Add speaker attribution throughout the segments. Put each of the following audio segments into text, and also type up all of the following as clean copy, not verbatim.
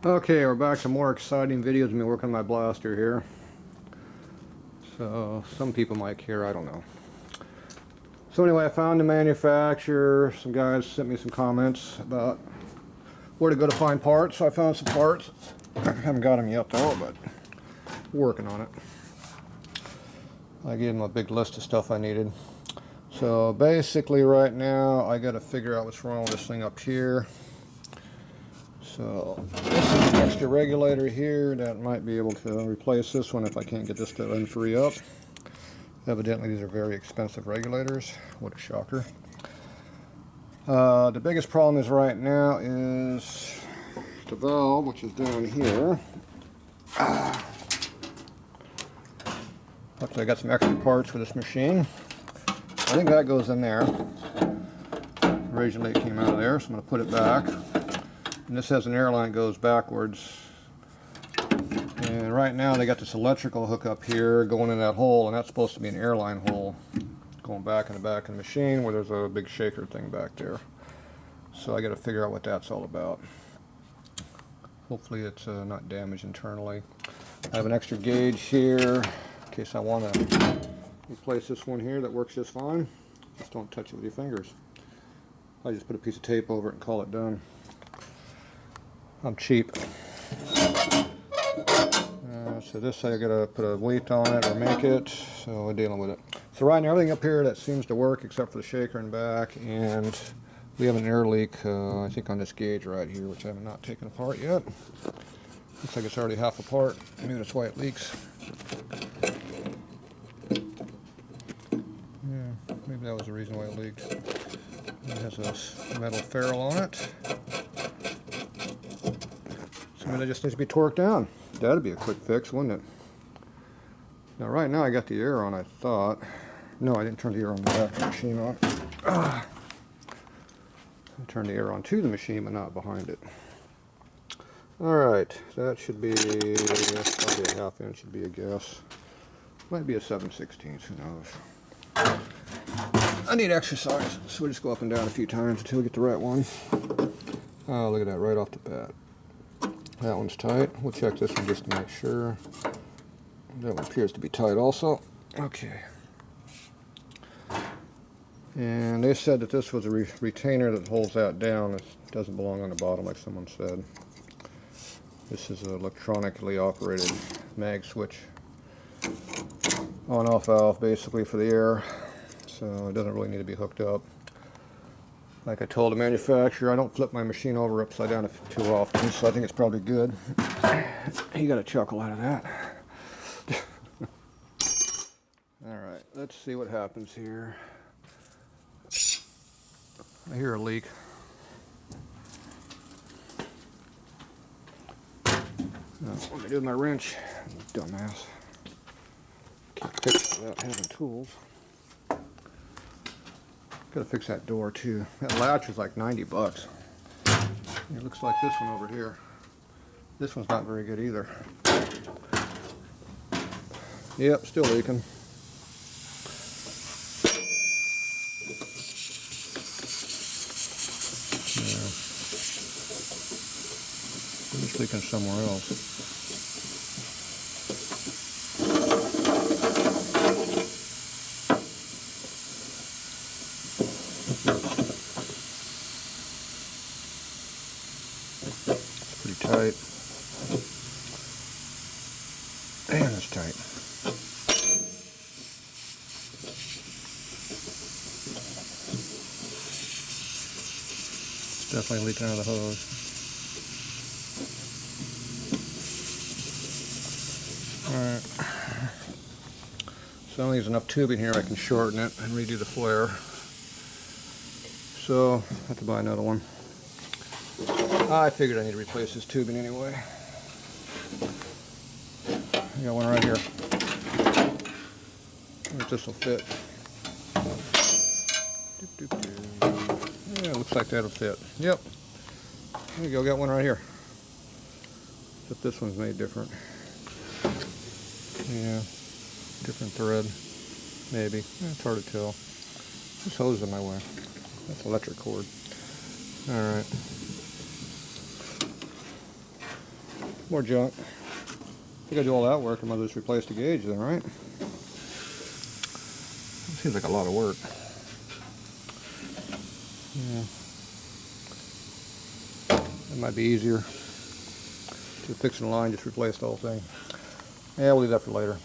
Speaker 1: Okay, we're back to more exciting videos of me working on my blaster here. So, some people might care, I don't know. So anyway, I found the manufacturer. Some guys sent me some comments about where to go to find parts. So I found some parts. I haven't got them yet though, but working on it. I gave them a big list of stuff I needed. So basically right now I got to figure out what's wrong with this thing up here. So this is an extra regulator here that might be able to replace this one if I can't get this to unfree up. Evidently these are very expensive regulators. What a shocker. The biggest problem is right now is the valve, which is down here. Luckily I got some extra parts for this machine. I think that goes in there. Originally it came out of there, so I'm going to put it back. And this has an air line that goes backwards. And right now they got this electrical hookup here going in that hole, and that's supposed to be an airline hole going back in the back of the machine where there's a big shaker thing back there. So I got to figure out what that's all about. Hopefully it's not damaged internally. I have an extra gauge here in case I want to replace this one here that works just fine. Just don't touch it with your fingers. I just put a piece of tape over it and call it done. I'm cheap. So this I gotta put a weight on it or make it, so we're dealing with it. So right now everything up here that seems to work except for the shaker and back, and we have an air leak I think on this gauge right here, which I have not taken apart yet. Looks like it's already half apart. Maybe that's why it leaks. Yeah, maybe that was the reason why it leaked. It has a metal ferrule on it. So maybe that just needs to be torqued down. That'd be a quick fix, wouldn't it? Now right now I got the air on, I thought. No, I didn't turn the air on the back of the machine on. I turned the air on to the machine, but not behind it. Alright, that should be, that's probably a half inch, should be a guess. Might be a 7/16, who knows. I need exercise, so we'll just go up and down a few times until we get the right one. Oh, look at that, right off the bat. That one's tight. We'll check this one just to make sure. That one appears to be tight also. Okay. And they said that this was a retainer that holds that down. It doesn't belong on the bottom like someone said. This is an electronically operated mag switch. On-off valve basically for the air. So it doesn't really need to be hooked up. Like I told the manufacturer, I don't flip my machine over upside down too often, so I think it's probably good. You got a chuckle out of that. Alright, let's see what happens here. I hear a leak. What am I doing with my wrench? Dumbass. Can't fix it without having tools. Gotta fix that door too. That latch was like 90 bucks. It looks like this one over here. This one's not very good either. Yep, still leaking. Yeah. It's leaking somewhere else. Pretty tight. Man, it's tight. It's definitely leaking out of the hose. Alright. So I only use enough tubing here I can shorten it and redo the flare. So I have to buy another one. I figured I need to replace this tubing anyway. I got one right here. I think this will fit. Yeah, looks like that'll fit. Yep. There you go, got one right here. Except this one's made different. Yeah, different thread. Maybe. It's hard to tell. This hose is in my way. That's electric cord. Alright. more junk. I think I do all that work, I might just replace the gauge then, right? Seems like a lot of work. Yeah. That might be easier. To fixing the line, just replace the whole thing. Yeah, we'll leave that for later.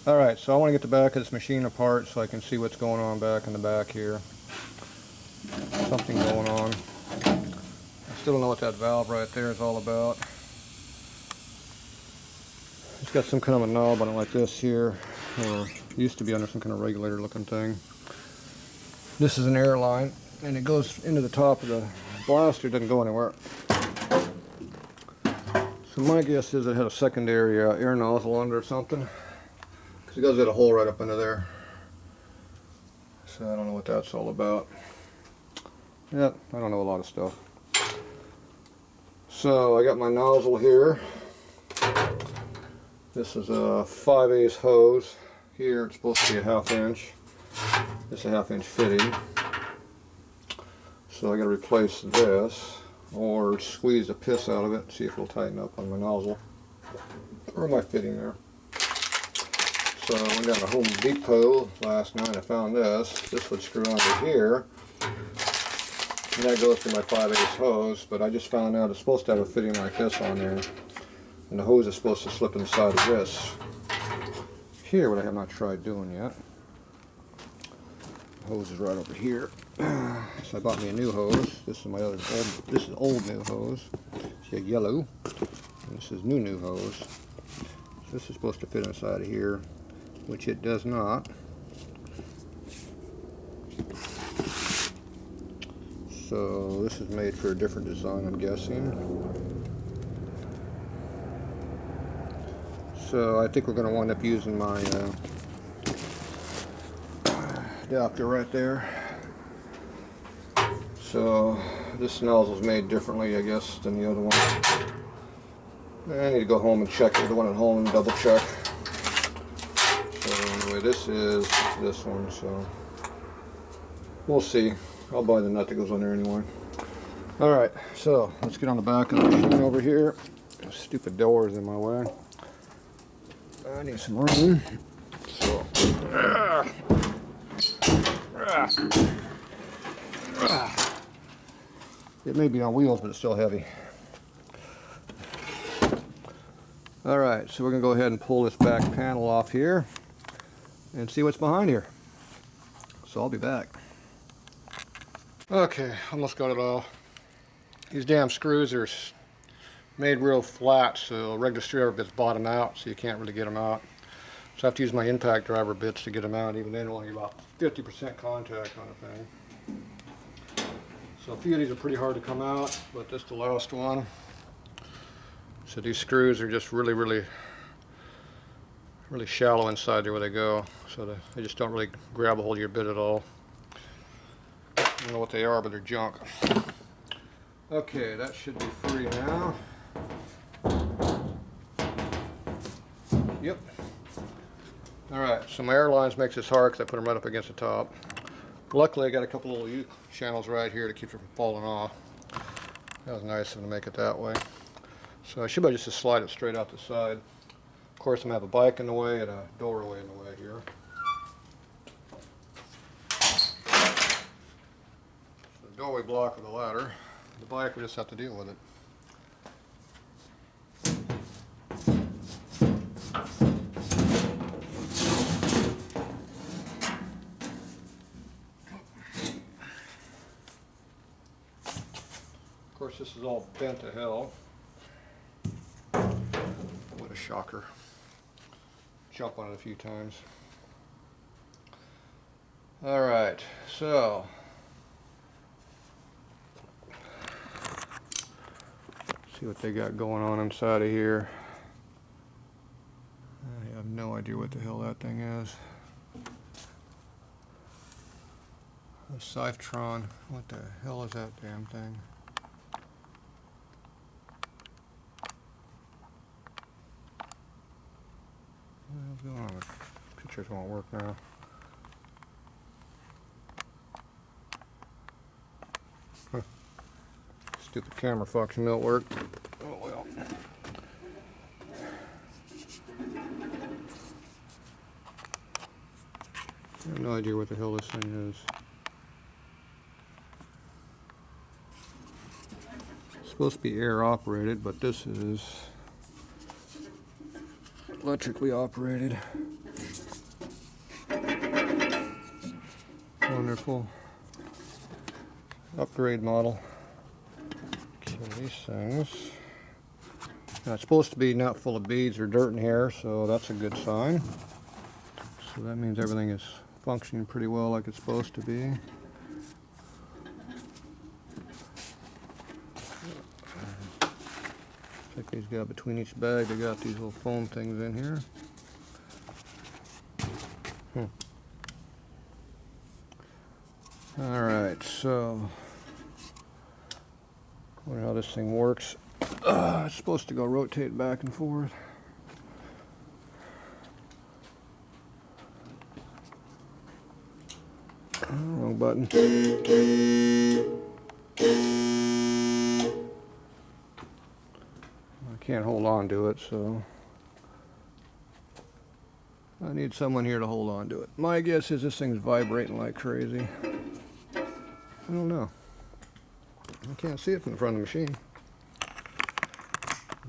Speaker 1: Alright, so I want to get the back of this machine apart so I can see what's going on back in the back here. Something going on. I still don't know what that valve right there is all about. It's got some kind of a knob on it like this here, or used to be under some kind of regulator looking thing. This is an air line, and it goes into the top of the blaster, it doesn't go anywhere. So my guess is it had a secondary air nozzle under or something, because it does get a hole right up into there. So I don't know what that's all about. Yep, I don't know a lot of stuff. So I got my nozzle here. This is a 5/8 hose. Here it's supposed to be a 1/2 inch. It's a 1/2 inch fitting. So I got to replace this, or squeeze the piss out of it, see if it'll tighten up on my nozzle, or my fitting there. So I went down to Home Depot last night, I found this. This would screw under here, and that goes through my 5/8 hose, but I just found out it's supposed to have a fitting like this on there, and the hose is supposed to slip inside of this here, what I have not tried doing yet. The hose is right over here. So I bought me a new hose. This is my old new hose. See, yellow. And this is new hose. So this is supposed to fit inside of here, which it does not. So this is made for a different design, I'm guessing. So I think we're going to wind up using my adapter right there. So this nozzle is made differently, I guess, than the other one. I need to go home and check the one at home and double check. So anyway, this is this one, so we'll see. I'll buy the nut that goes on there anyway. Alright, so let's get on the back of the machine over here. Stupid door is in my way. I need some room. So it may be on wheels, but it's still heavy. Alright, so we're going to go ahead and pull this back panel off here and see what's behind here. So I'll be back. Okay, almost got it all. These damn screws are made real flat, so regular screwdriver bits bottom out, so you can't really get them out. So I have to use my impact driver bits to get them out. Even then, only about 50% contact on the thing. So a few of these are pretty hard to come out, but this is the last one. So these screws are just really shallow inside there where they go, so they just don't really grab a hold of your bit at all. I don't know what they are, but they're junk. Okay, that should be free now. Yep. Alright, so my airlines makes this hard because I put them right up against the top. Luckily I got a couple little U-channels right here to keep it from falling off. That was nice of them to make it that way. So I should be able just to slide it straight out the side. Of course I'm going to have a bike in the way and a doorway in the way here. So the doorway block with the ladder. The bike, we just have to deal with it. Of course, this is all bent to hell. What a shocker. Jump on it a few times. Alright, so see what they got going on inside of here. I have no idea what the hell that thing is. A Scythetron. What the hell is that damn thing? What's going on? Pictures won't work now. Huh. Stupid camera function don't work. Oh well. no idea what the hell this thing is. It's supposed to be air operated, but this is electrically operated. Wonderful. Upgrade model. Okay, these things. Now, it's supposed to be not full of beads or dirt and hair, so that's a good sign. So that means everything is functioning pretty well like it's supposed to be. Like these got between each bag, they got these little foam things in here. Alright, so I wonder how this thing works. It's supposed to go rotate back and forth. Wrong button. I can't hold on to it, so I need someone here to hold on to it. My guess is this thing's vibrating like crazy. I don't know. I can't see it from the front of the machine.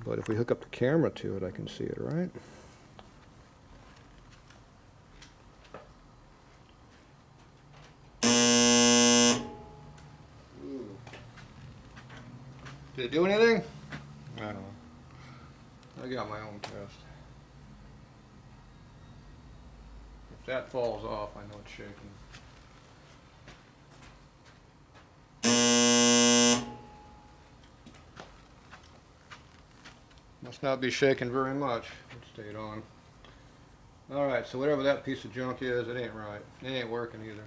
Speaker 1: But if we hook up the camera to it, I can see it, right? Ooh. Did it do anything? I don't know. I got my own test. If that falls off, I know it's shaking. Must not be shaking very much. It stayed on. Alright, so whatever that piece of junk is, it ain't right. It ain't working either.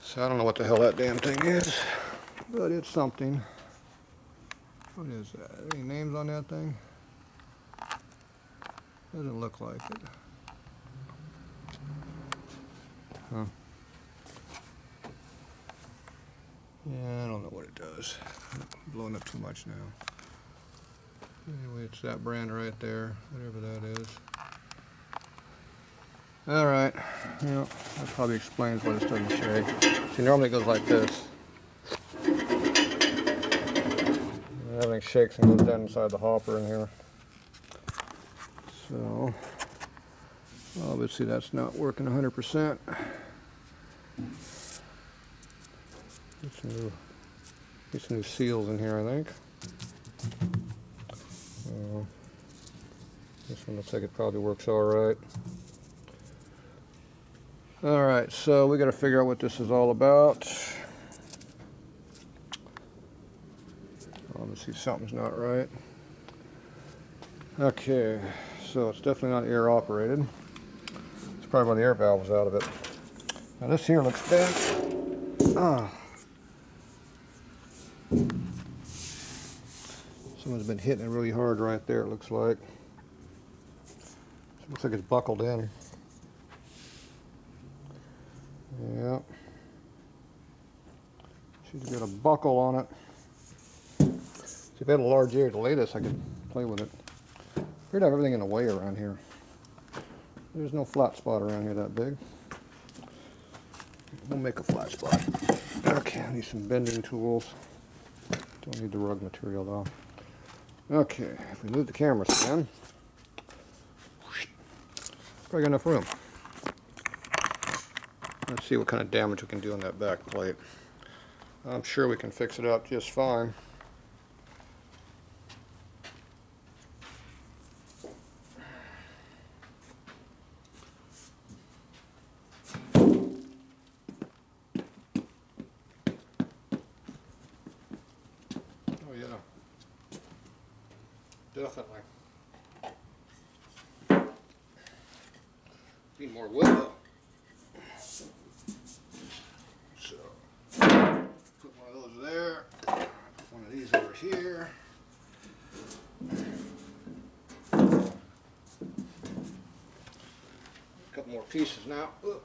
Speaker 1: So I don't know what the hell that damn thing is, but it's something. What is that? Any names on that thing? Doesn't look like it. Huh. Yeah, I don't know what it does. I'm blowing up too much now. Anyway, it's that brand right there, whatever that is. Alright, yeah, that probably explains why this doesn't shake. See, normally it goes like this. Everything shakes and goes down inside the hopper in here. So, obviously that's not working 100%. Get some new seals in here, I think. This one looks like it probably works all right. All right, so we got to figure out what this is all about. Obviously something's not right. Okay, so it's definitely not air operated. It's probably why the air valve was out of it. Now this here looks bent. Someone's been hitting it really hard right there, it looks like. Looks like it's buckled in. Yeah. She's got a buckle on it. See, if I had a large area to lay this, I could play with it. We'd have everything in the way around here. There's no flat spot around here that big. We'll make a flat spot. Okay, I need some bending tools. Don't need the rug material though. Okay, if we move the camera stand, probably got enough room. Let's see what kind of damage we can do on that back plate. I'm sure we can fix it up just fine. Oh yeah, definitely. Need more wood though. So, put one of those there, one of these over here. A couple more pieces now. Oop.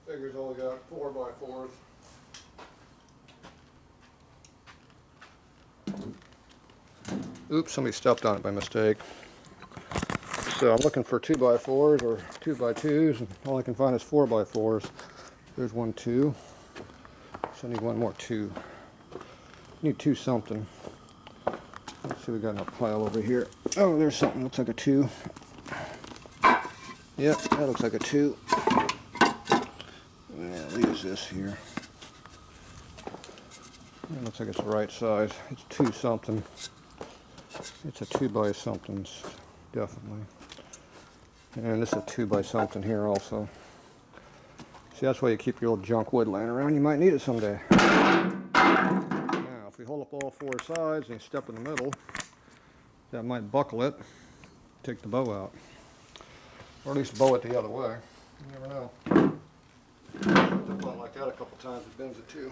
Speaker 1: Figures only got 4x4s. Oops, somebody stepped on it by mistake. So I'm looking for 2x4s or 2x2s, and all I can find is 4x4s. There's 1, 2. So I need one more 2. Need 2 something. Let's see, we got in a pile over here. Oh, there's something. Looks like a 2. Yep, that looks like a 2. Yeah, I'll use this here. It looks like it's the right size. It's 2 something. It's a 2 by something, definitely. And this is a 2 by something here also. See, that's why you keep your old junk wood laying around. You might need it someday. Now, if we hold up all 4 sides and you step in the middle, that might buckle it. Take the bow out. Or at least bow it the other way. You never know. Step on like that a couple times, it bends it too.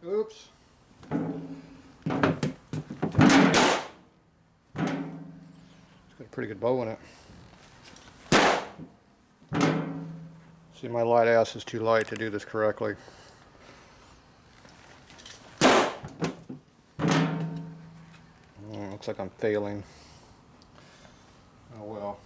Speaker 1: Oops. It's got a pretty good bow in it. See, my light ass is too light to do this correctly. Looks like I'm failing. Oh well.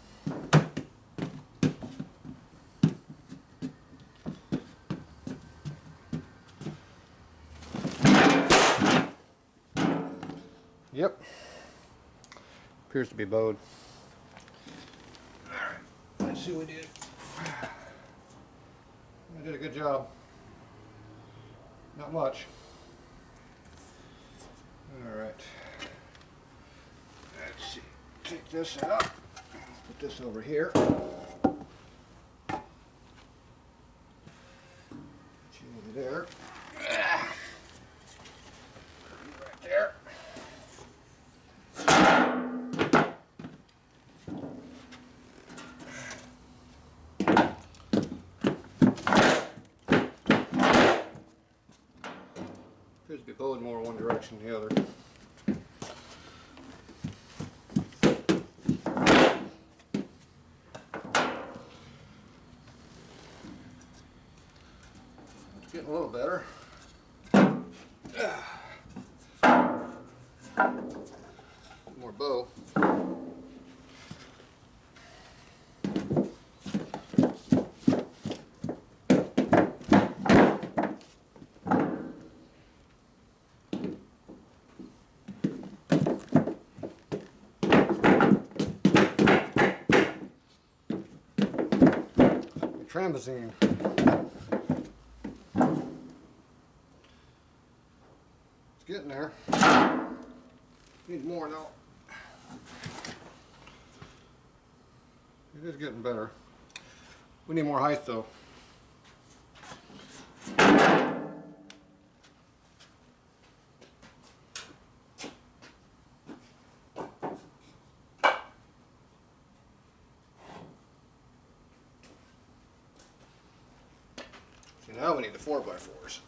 Speaker 1: Yep. Appears to be bowed. Alright, let's see what we did. I did a good job. Not much. Alright. Let's see. Take this out. Put this over here. Put you over there. Right there. Appears to be bowed more one direction than the other. It's getting a little better. More bow. Tramazine. It's getting there. Need more though. It is getting better. We need more height though. So now we need the 4x4s.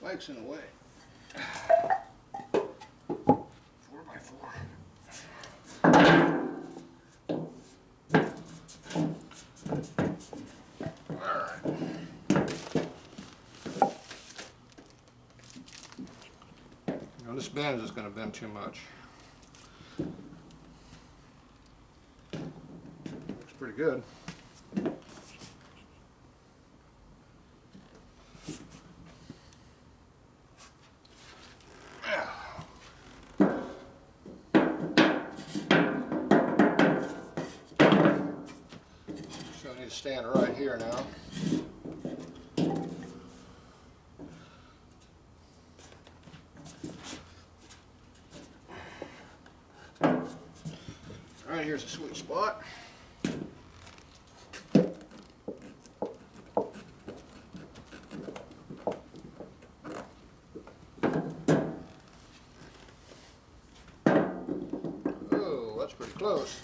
Speaker 1: Bike's in the way. 4x4. Alright. Now this bend is going to bend too much. Looks pretty good. Stand right here now. Alright, here's a sweet spot. it's pretty close.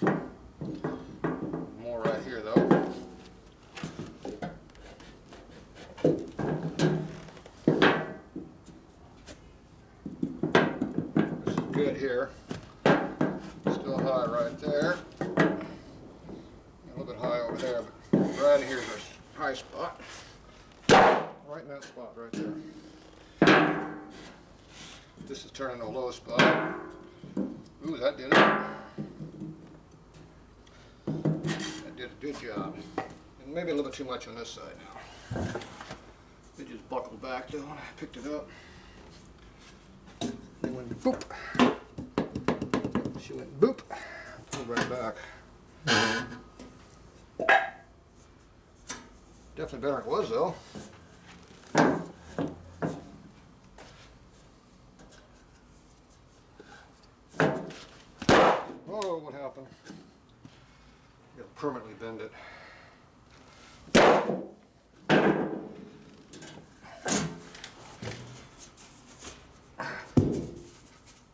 Speaker 1: More right here though. This is good here. Still high right there. A little bit high over there, but right here's our high spot. Right in that spot right there. This is turning to a low spot. Ooh, that did it. That did a good job. And maybe a little bit too much on this side now. It just buckled back though when I picked it up. It went boop. She went boop. Pulled right back. Definitely better than it was though. Oh, what happened? You gotta permanently bend it.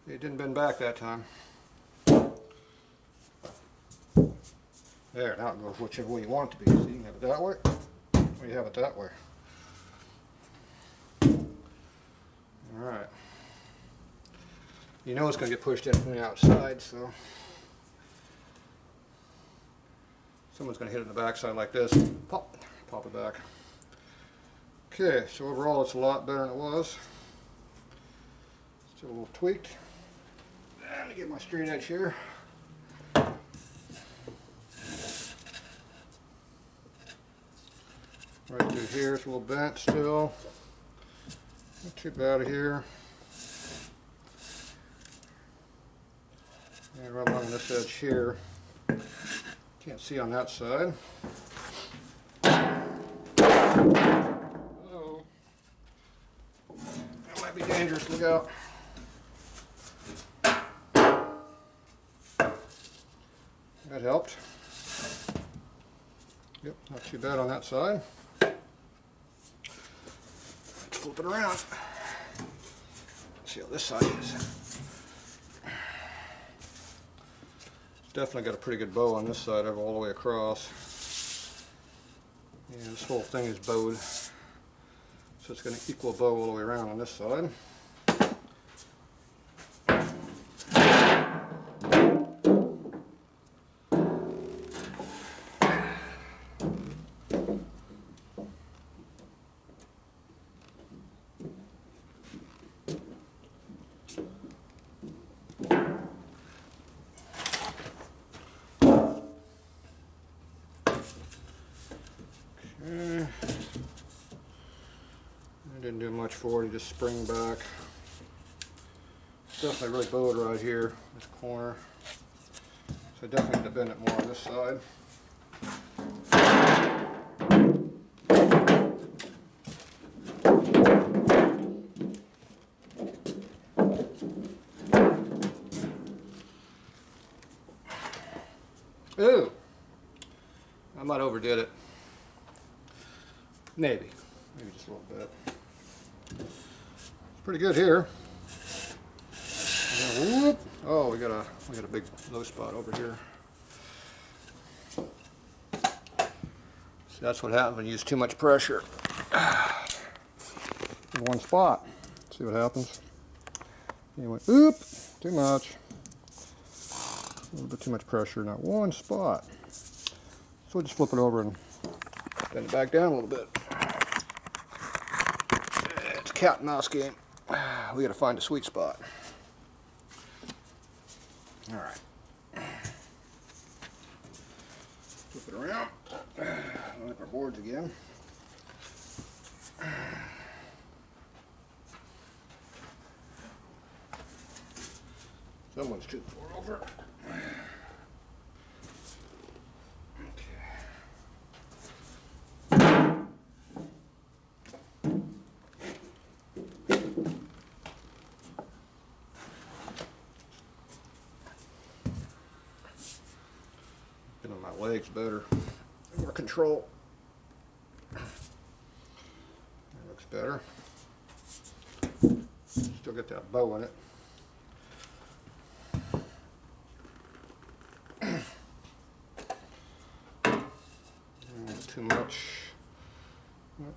Speaker 1: It didn't bend back that time. There, now it goes whichever way you want it to be. So you can have it that way, or you have it that way. Alright. You know it's going to get pushed in from the outside, so someone's going to hit it in the backside like this. Pop it back. Okay, so overall it's a lot better than it was. Still a little tweaked. Let me get my straight edge here. Right through here, it's a little bent still. Not too bad here. And right along this edge here. Can't see on that side. Uh-oh. That might be dangerous, look out. That helped. Yep, not too bad on that side. Let's flip it around. See how this side is. It's definitely got a pretty good bow on this side all the way across. Yeah, this whole thing is bowed. So it's going to equal bow all the way around on this side. I didn't do much for it, just spring back. It's definitely really bowed right here, this corner. So I definitely need to bend it more on this side. Ooh! I might overdid it. Maybe just a little bit. It's pretty good here. And then, whoop. Oh, we got a big low spot over here. So that's what happens when you use too much pressure in one spot. See what happens? You went, oop, too much. A little bit too much pressure in that one spot. So we'll just flip it over and bend it back down a little bit. It's a cat and mouse game. We got to find a sweet spot. All right. Flip it around. Line up our boards again. Someone's too far over. Getting my legs better, more control. That looks better. Still get that bow in it.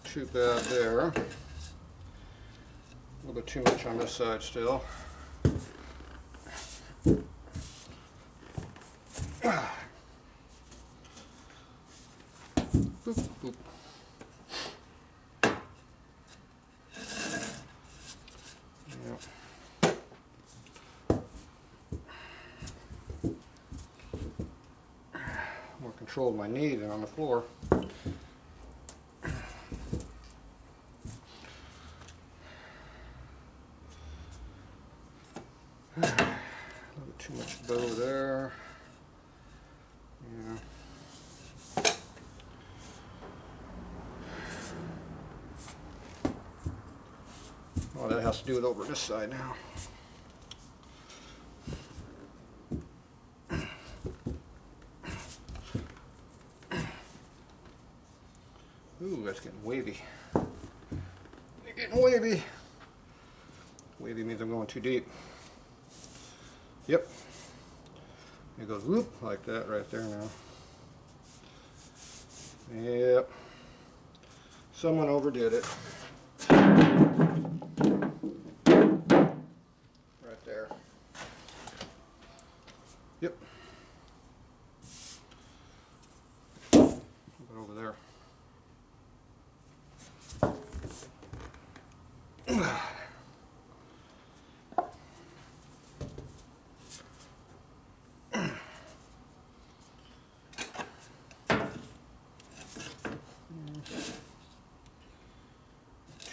Speaker 1: too bad there. A little bit too much on this side still. Boop, boop. Yep. More control of my knee than on the floor. A little bit too much bow there. Yeah. Well, that has to do it over this side now. Ooh, that's getting wavy. You're getting wavy. Wavy means I'm going too deep. Yep. It goes whoop like that right there now. Yep. Someone overdid it. Right there. Yep. Over there.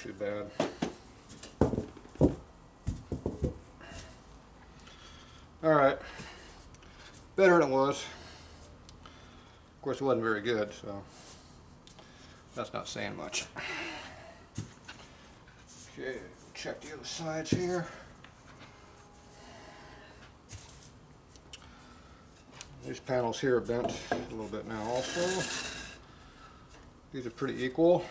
Speaker 1: Too bad. All right, better than it was. Of course, it wasn't very good, so that's not saying much. Okay, check the other sides here. These panels here are bent a little bit now also. These are pretty equal.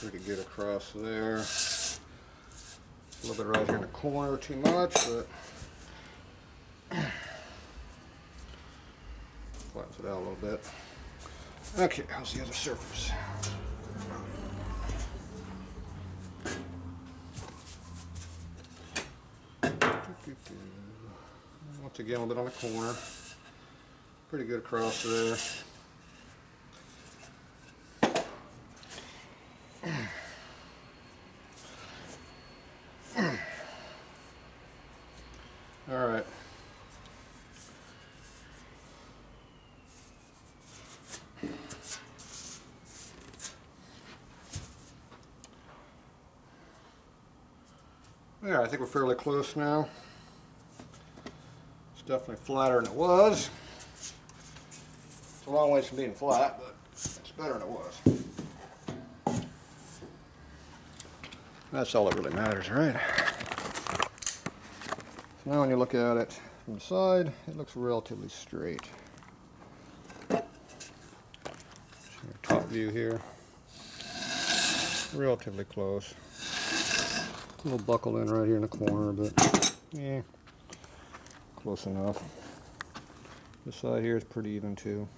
Speaker 1: Pretty good across there. A little bit right here in the corner too much, but flattens it out a little bit. Okay, how's the other surface? Once again, a little bit on the corner. Pretty good across there. All right. Yeah, I think we're fairly close now. It's definitely flatter than it was. It's a long ways from being flat, but it's better than it was. That's all that really matters, right? So now when you look at it from the side, it looks relatively straight. Top view here. Relatively close. A little buckle in right here in the corner, but yeah, close enough. This side here is pretty even too.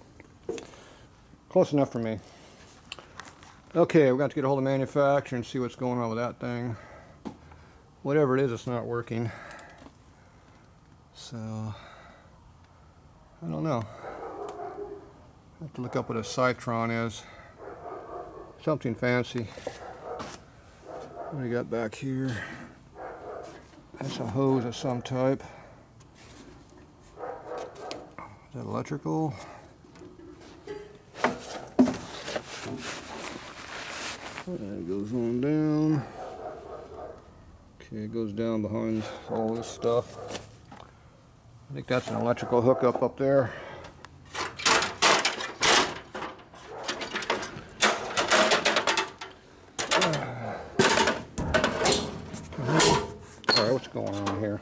Speaker 1: Close enough for me. Okay, we're going to get a hold of the manufacturer and see what's going on with that thing. Whatever it is, it's not working. So, I don't know. I have to look up what a citron is. Something fancy. What do we got back here? That's a hose of some type. Is that electrical? And it goes on down. Okay, it goes down behind all this stuff. I think that's an electrical hookup up there. what's going on here.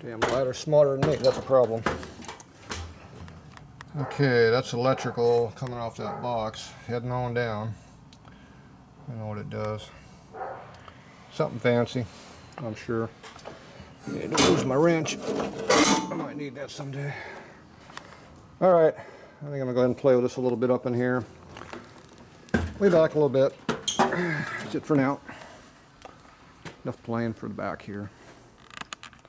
Speaker 1: Damn ladder's smarter than me, that's a problem. Okay, that's electrical coming off that box, heading on down. I know what it does. Something fancy, I'm sure. I need to lose my wrench. I might need that someday. Alright, I think I'm going to go ahead and play with this a little bit up in here. Way back a little bit. That's it for now. Enough playing for the back here.